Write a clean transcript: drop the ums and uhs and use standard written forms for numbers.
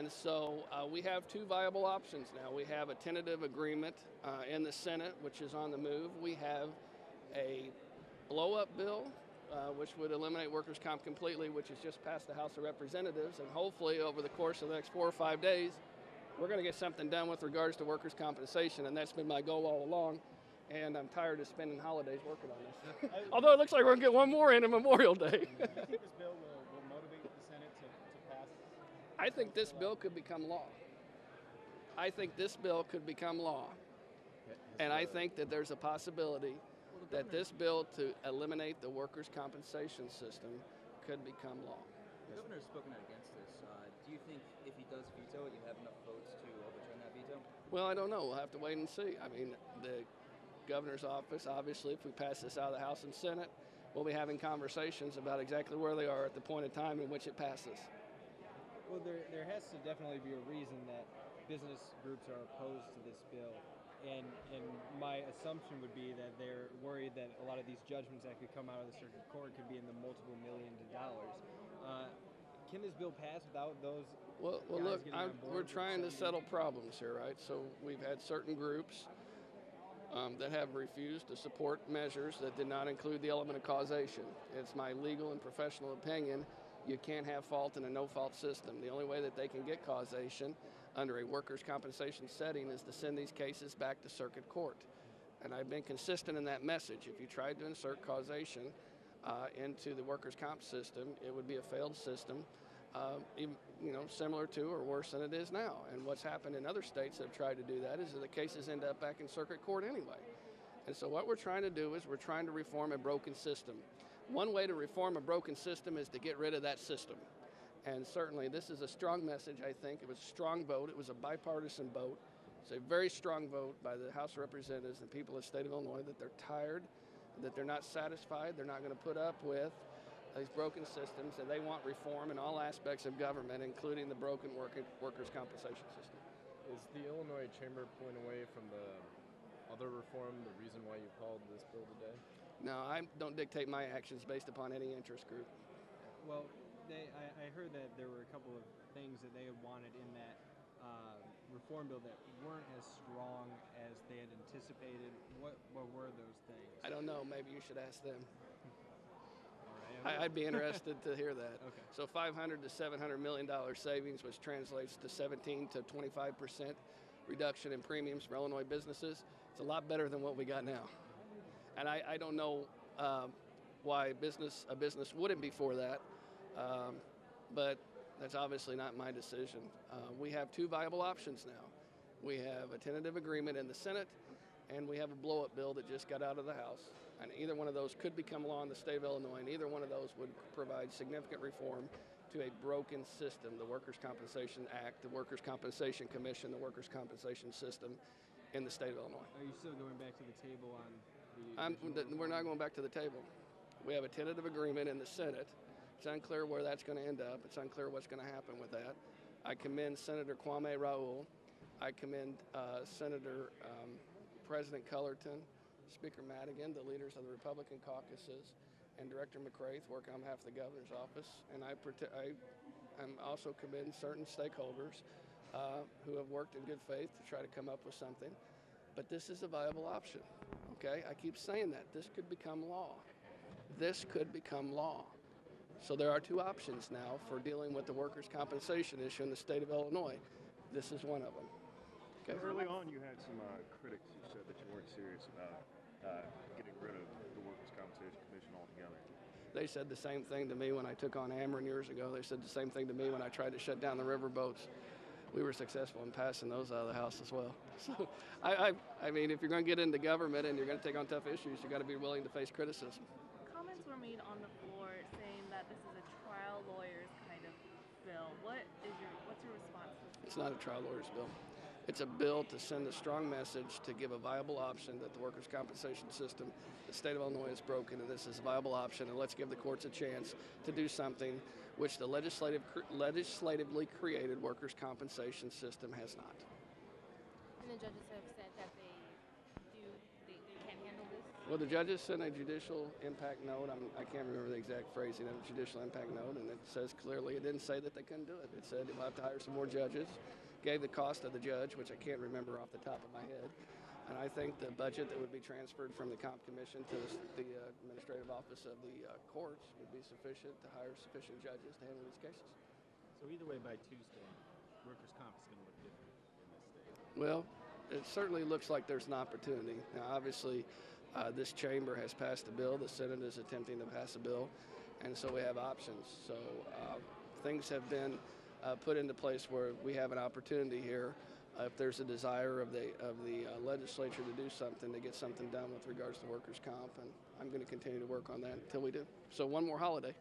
And so we have two viable options now. We have a tentative agreement in the Senate, which is on the move. We have a blow-up bill, which would eliminate workers' comp completely, which has just passed the House of Representatives. And hopefully over the course of the next 4 or 5 days, we're going to get something done with regards to workers' compensation. And that's been my goal all along. And I'm tired of spending holidays working on this. Although it looks like we're going to get one more in on Memorial Day. Do you think this bill will motivate the Senate to pass? I think this bill could become law. I think this bill could become law. And I think that there's a possibility that this bill to eliminate the workers' compensation system could become law. The governor's spoken out against this. Do you think if he does veto it, you have enough votes to overturn that veto? Well, I don't know. We'll have to wait and see. I mean, the governor's office, obviously, if we pass this out of the House and Senate, we'll be having conversations about exactly where they are at the point in time in which it passes. Well, there has to definitely be a reason that business groups are opposed to this bill. And my assumption would be that they're worried that a lot of these judgments that could come out of the circuit court could be in the multiple millions of dollars. Can this bill pass without those? Well, look, we're trying to settle problems here, right? So we've had certain groups that have refused to support measures that did not include the element of causation. It's my legal and professional opinion. You can't have fault in a no-fault system. The only way that they can get causation under a workers' compensation setting is to send these cases back to circuit court. And I've been consistent in that message. If you tried to insert causation into the workers' comp system, it would be a failed system, similar to or worse than it is now. And what's happened in other states that have tried to do that is that the cases end up back in circuit court anyway. And so what we're trying to do is we're trying to reform a broken system. One way to reform a broken system is to get rid of that system. And certainly this is a strong message, I think. It was a strong vote. It was a bipartisan vote. It's a very strong vote by the House of Representatives and people of the state of Illinois that they're tired, that they're not satisfied, they're not going to put up with these broken systems, and they want reform in all aspects of government, including the broken workers' compensation system. Is the Illinois Chamber pulling away from the other reform the reason why you called this bill today? No, I don't dictate my actions based upon any interest group. Well, I heard that there were a couple of things that they had wanted in that reform bill that weren't as strong as they had anticipated. What were those things? I don't know. Maybe you should ask them. All right. I'd be interested to hear that. Okay. So $500 to $700 million savings, which translates to 17 to 25% reduction in premiums for Illinois businesses. It's a lot better than what we got now. And I don't know why a business wouldn't be for that, but that's obviously not my decision. We have two viable options now. We have a tentative agreement in the Senate, and we have a blow-up bill that just got out of the House. And either one of those could become law in the state of Illinois, and either one of those would provide significant reform to a broken system, the Workers' Compensation Act, the Workers' Compensation Commission, the Workers' Compensation system in the state of Illinois. Are you still going back to the table on We're not going back to the table. We have a tentative agreement in the Senate. It's unclear where that's going to end up. It's unclear what's going to happen with that. I commend Senator Kwame Raoul. I commend President Cullerton, Speaker Madigan, the leaders of the Republican caucuses, and Director McCraith working on behalf of the governor's office. And I also commend certain stakeholders who have worked in good faith to try to come up with something. But this is a viable option, okay? I keep saying that. This could become law. This could become law. So there are two options now for dealing with the workers' compensation issue in the state of Illinois. This is one of them. Okay? Early on, you had some critics who said that you weren't serious about getting rid of the Workers' Compensation Commission altogether. They said the same thing to me when I took on Ameren years ago. They said the same thing to me when I tried to shut down the riverboats. We were successful in passing those out of the House as well. So, I mean, if you're going to get into government and you're going to take on tough issues, you've got to be willing to face criticism. Comments were made on the floor saying that this is a trial lawyer's kind of bill. What's your response to this? It's not a trial lawyer's bill. It's a bill to send a strong message to give a viable option that the workers' compensation system, the state of Illinois is broken, and this is a viable option, and let's give the courts a chance to do something which the legislatively created workers' compensation system has not. And the judges have said that they can handle this? Well, the judges sent a judicial impact note. I can't remember the exact phrasing of the judicial impact note, and it says clearly, it didn't say that they couldn't do it. It said we'll have to hire some more judges, gave the cost of the judge, which I can't remember off the top of my head. And I think the budget that would be transferred from the comp commission to the administrative office of the courts would be sufficient to hire sufficient judges to handle these cases. So either way, by Tuesday, workers' comp is going to look different in this state. Well, it certainly looks like there's an opportunity. Now, obviously, this chamber has passed a bill. The Senate is attempting to pass a bill, and so we have options. So things have been put into place where we have an opportunity here. If there's a desire of the legislature to do something, to get something done with regards to workers' comp, and I'm going to continue to work on that until we do. So one more holiday.